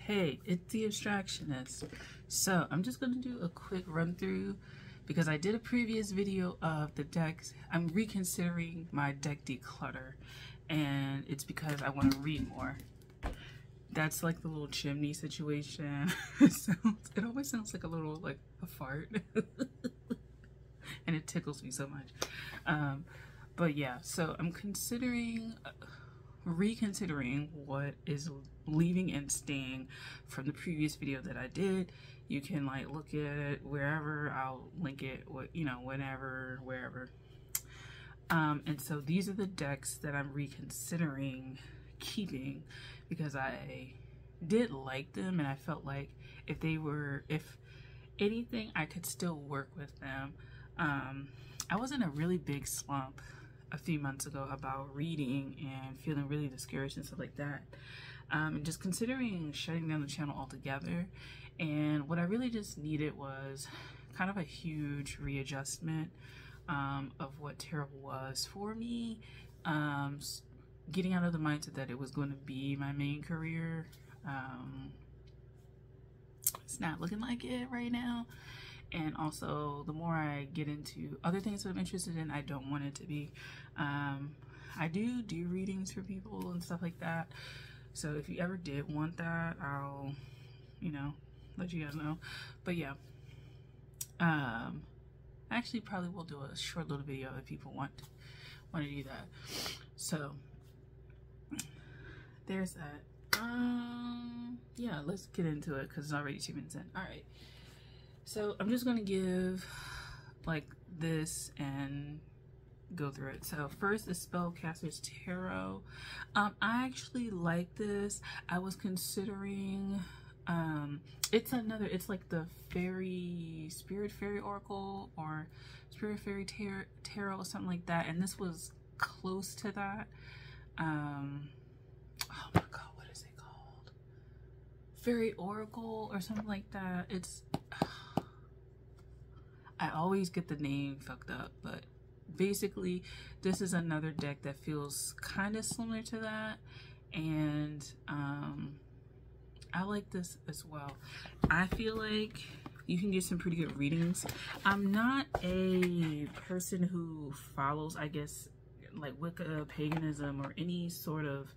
Hey, it's the Abstractionist. So I'm just going to do a quick run through because I did a previous video of the decks. I'm reconsidering my deck declutter, and it's because I want to read more. That's like the little chimney situation. It always sounds like a little, like a fart. And it tickles me so much. But yeah, so I'm reconsidering what is leaving and staying from the previous video that I did. You can like look at it wherever, I'll link it, whenever, wherever. And so these are the decks that I'm reconsidering keeping because I did like them, and I felt like if anything, I could still work with them. I was in a really big slump a few months ago about reading and feeling really discouraged and stuff like that, and just considering shutting down the channel altogether. And what I really just needed was kind of a huge readjustment of what tarot was for me, getting out of the mindset that it was going to be my main career. It's not looking like it right now. And also, the more I get into other things that I'm interested in, I don't want it to be. I do readings for people and stuff like that. So if you ever did want that, I'll, let you guys know. But yeah, I actually probably will do a short little video if people want to do that. So there's that. Yeah, let's get into it because it's already 2 minutes in. All right. So I'm just gonna give like this and go through it. So first is Spellcaster's Tarot. I actually like this. I was considering it's like the Spirit Fairy Oracle or Spirit Fairy Tarot or something like that, and this was close to that. Oh my god, what is it called? Fairy Oracle or something like that. I always get the name fucked up, but basically this is another deck that feels kind of similar to that, and I like this as well. I feel like you can get some pretty good readings. I'm not a person who follows, I guess, like Wicca, paganism, or any sort of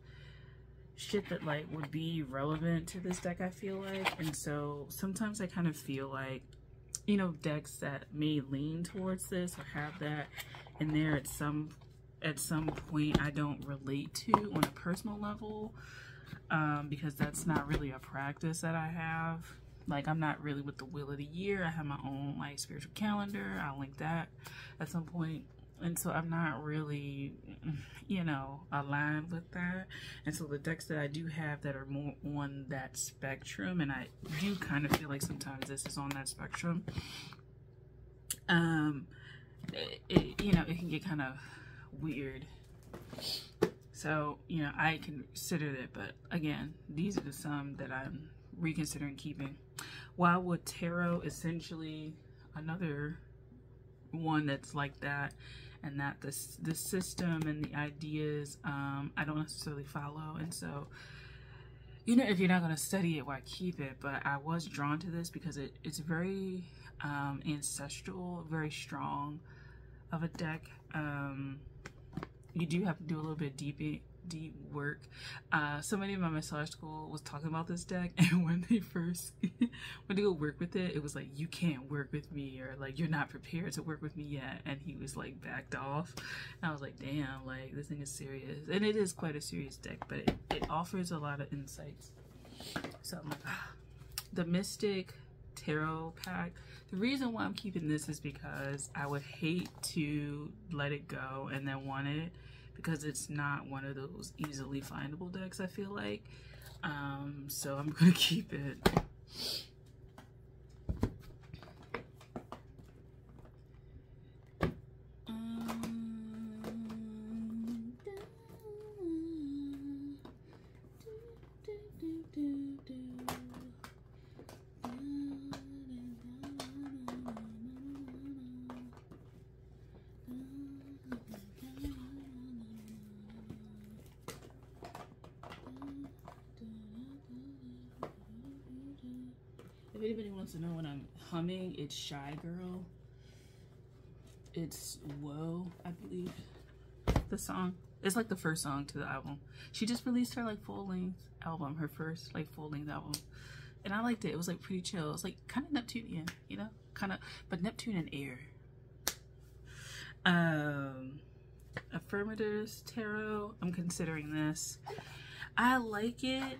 shit that like would be relevant to this deck, I feel like. And so sometimes I kind of feel like, decks that may lean towards this or have that in there at some point I don't relate to on a personal level, because that's not really a practice that I have. Like, I'm not really with the Wheel of the Year. I have my own like spiritual calendar. I'll link that at some point. And so I'm not really, aligned with that. And so the decks that I do have that are more on that spectrum, and I do kind of feel like sometimes this is on that spectrum, it can get kind of weird. So, I consider it, but again, these are the some that I'm reconsidering keeping. Wildwood Tarot, essentially another one that's like that, and that the system and the ideas I don't necessarily follow. And so, if you're not going to study it, why keep it? But I was drawn to this because it's very ancestral, very strong of a deck. You do have to do a little bit deep work. Somebody in my massage school was talking about this deck, and when they go work with it, it was like, you can't work with me, or like, you're not prepared to work with me yet. And he was like backed off, and I was like, damn, like this thing is serious. And it is quite a serious deck, but it offers a lot of insights. So I'm like, the Mystic Tarot pack. The reason why I'm keeping this is because I would hate to let it go and then want it, because it's not one of those easily findable decks, I feel like. So I'm gonna keep it. anybody wants to know what I'm humming, it's Shy Girl. It's Whoa, I believe, the song. It's like the first song to the album. She just released her like full-length album, her first like full-length album. And I liked it. It was like pretty chill. It was like kind of Neptunian, you know? Kind of, but Neptune and air. Affirmatives Tarot. I'm considering this. I like it.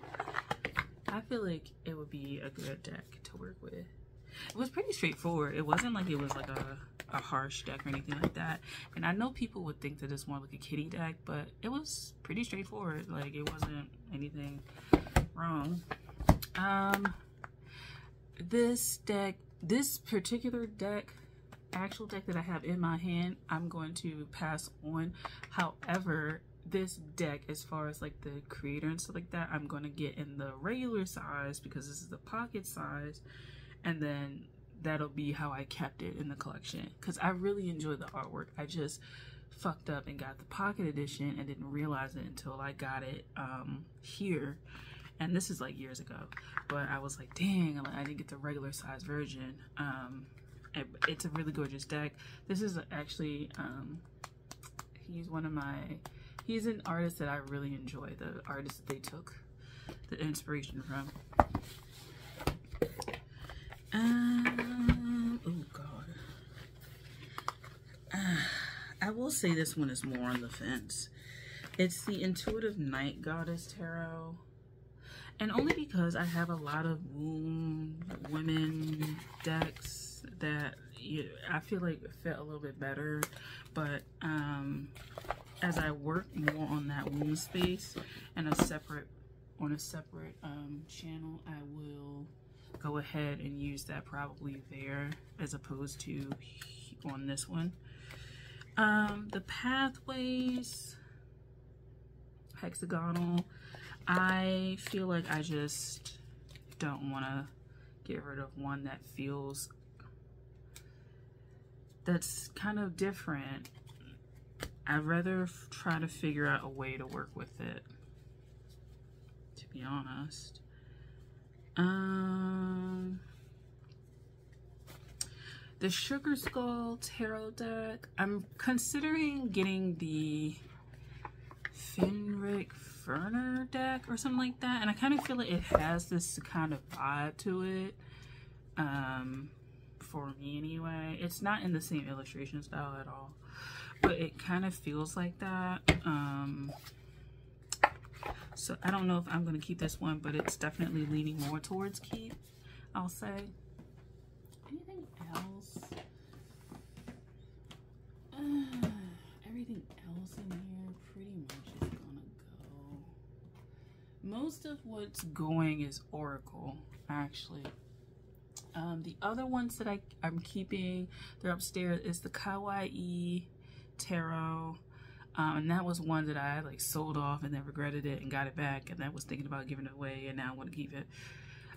I feel like it would be a good deck to work with. It was pretty straightforward. It wasn't like it was like a harsh deck or anything like that. And I know people would think that it's more like a kiddie deck, but it was pretty straightforward. Like, it wasn't anything wrong. This deck, this particular deck, actual deck that I have in my hand, I'm going to pass on. However, this deck, as far as like the creator and stuff like that, I'm going to get in the regular size because this is the pocket size, and then that'll be how I kept it in the collection because I really enjoy the artwork. I just fucked up and got the pocket edition and didn't realize it until I got it here, and this is like years ago, but I was like, dang, I didn't get the regular size version. It's a really gorgeous deck. This is actually he's an artist that I really enjoy, the artist that they took the inspiration from. Oh god. I will say this one is more on the fence. It's the Intuitive Night Goddess Tarot. And only because I have a lot of women decks that I feel like fit a little bit better. But as I work more on that womb space and on a separate channel, I will go ahead and use that probably there as opposed to on this one. The pathways, hexagonal. I feel like I just don't want to get rid of one that feels that's kind of different. I'd rather try to figure out a way to work with it, to be honest. The Sugar Skull Tarot deck. I'm considering getting the Fenric Ferner deck or something like that, and I kind of feel like it has this kind of vibe to it. For me anyway. It's not in the same illustration style at all, but it kind of feels like that. So I don't know if I'm going to keep this one, but it's definitely leaning more towards keep, I'll say. Anything else? Everything else in here pretty much is gonna go. Most of what's going is Oracle, actually. The other ones that I'm keeping, they're upstairs, is the Kawaii Tarot. And that was one that I like sold off and then regretted it and got it back, and then was thinking about giving it away, and now I want to keep it.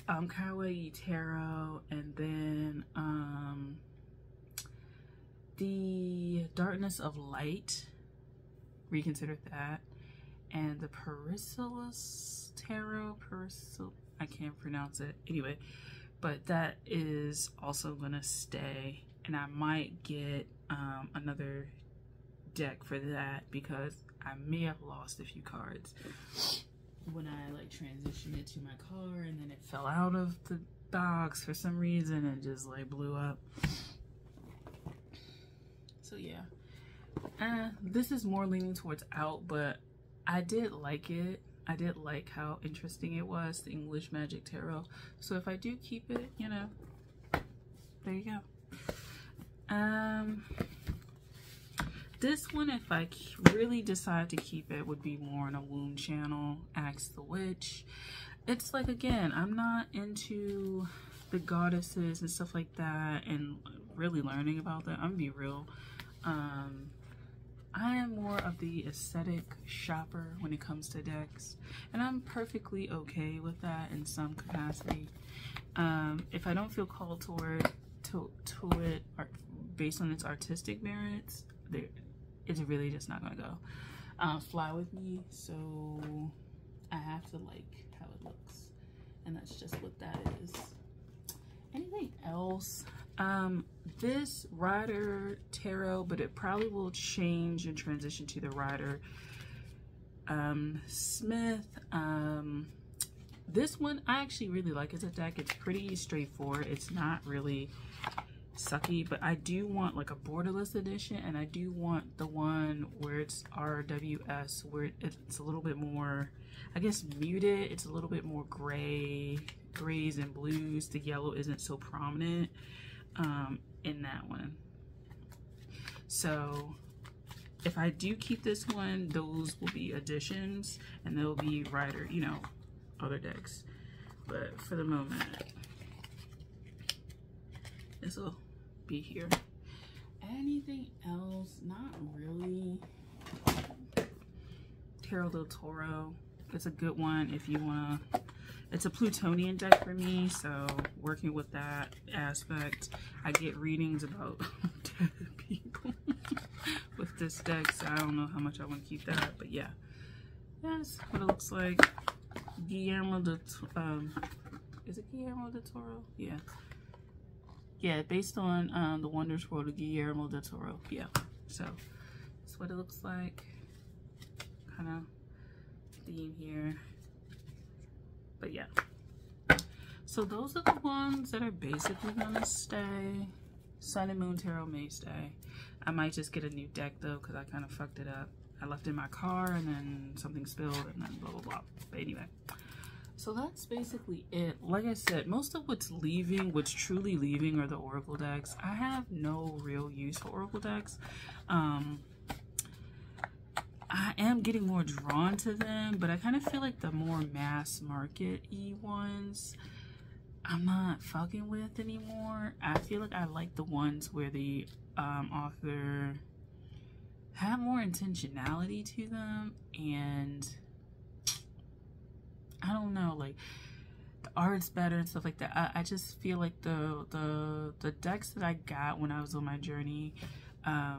Kawaii Tarot, and then the Darkness of Light, reconsidered that, and the Perisilis Tarot, I can't pronounce it anyway, but that is also gonna stay, and I might get another deck for that because I may have lost a few cards when I like transitioned it to my car, and then it fell out of the box for some reason and just like blew up. So yeah, this is more leaning towards out, but I did like it. I did like how interesting it was, the English Magic Tarot. So if I do keep it, you know, there you go. This one, if I really decide to keep it, would be more on a womb channel, Axe the Witch. It's like, again, I'm not into the goddesses and stuff like that and really learning about that. I'm gonna be real. I am more of the aesthetic shopper when it comes to decks, and I'm perfectly okay with that in some capacity. If I don't feel called toward it or based on its artistic merits, it's really just not gonna go fly with me. So I have to like how it looks, and that's just what that is. anything else? This Rider Tarot, but it probably will change and transition to the Rider Smith. This one I actually really like as a deck. It's pretty straightforward. It's not really sucky, but I do want like a borderless edition, and I do want the one where it's RWS, where it's a little bit more, I guess, muted. It's a little bit more grays and blues. The yellow isn't so prominent in that one. So if I do keep this one, those will be additions, and they'll be Rider, you know, other decks. But for the moment, this will be here. Anything else? Not really. Tarot del Toro. It's a good one if you want to. It's a Plutonian deck for me, so working with that aspect, I get readings about dead people with this deck, so I don't know how much I want to keep that, but yeah. That's what it looks like. Guillermo del is it Guillermo del Toro? Yeah. Yeah, based on the Wondrous World of Guillermo del Toro. Yeah. So that's what it looks like. Kind of theme here. But yeah. So those are the ones that are basically gonna stay. Sun and Moon Tarot may stay. I might just get a new deck though, because I kind of fucked it up. I left it in my car and then something spilled and then blah blah blah. But anyway, so that's basically it. Like I said, most of what's truly leaving are the Oracle decks. I have no real use for Oracle decks. I am getting more drawn to them, but I kind of feel like the more mass market-y ones I'm not fucking with anymore. I feel like I like the ones where the author have more intentionality to them, and I don't know, like the art's better and stuff like that. I just feel like the decks that I got when I was on my journey, I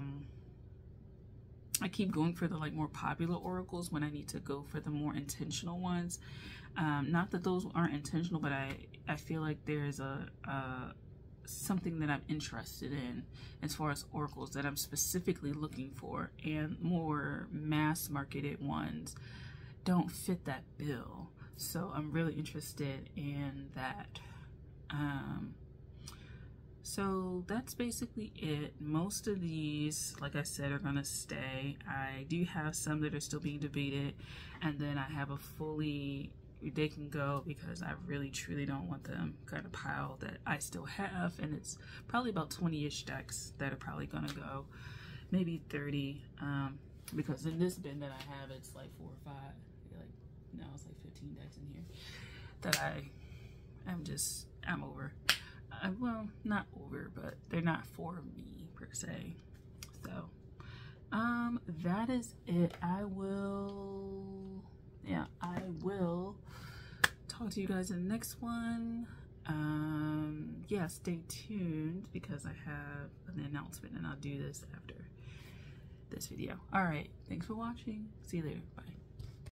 keep going for the like more popular oracles when I need to go for the more intentional ones. Not that those aren't intentional, but I feel like there's something that I'm interested in as far as oracles that I'm specifically looking for, and more mass marketed ones don't fit that bill. So I'm really interested in that. So that's basically it. Most of these, like I said, are gonna stay. I do have some that are still being debated, and then I have a fully, they can go because I really truly don't want them kind of pile that I still have, and it's probably about 20-ish decks that are probably gonna go, maybe 30, because in this bin that I have, it's like 4 or 5, like no, it's like 15 decks in here that I'm over. Well, not over, but they're not for me per se. So that is it. I will talk to you guys in the next one. Yeah, stay tuned because I have an announcement, and I'll do this after this video. All right, thanks for watching. See you later. Bye.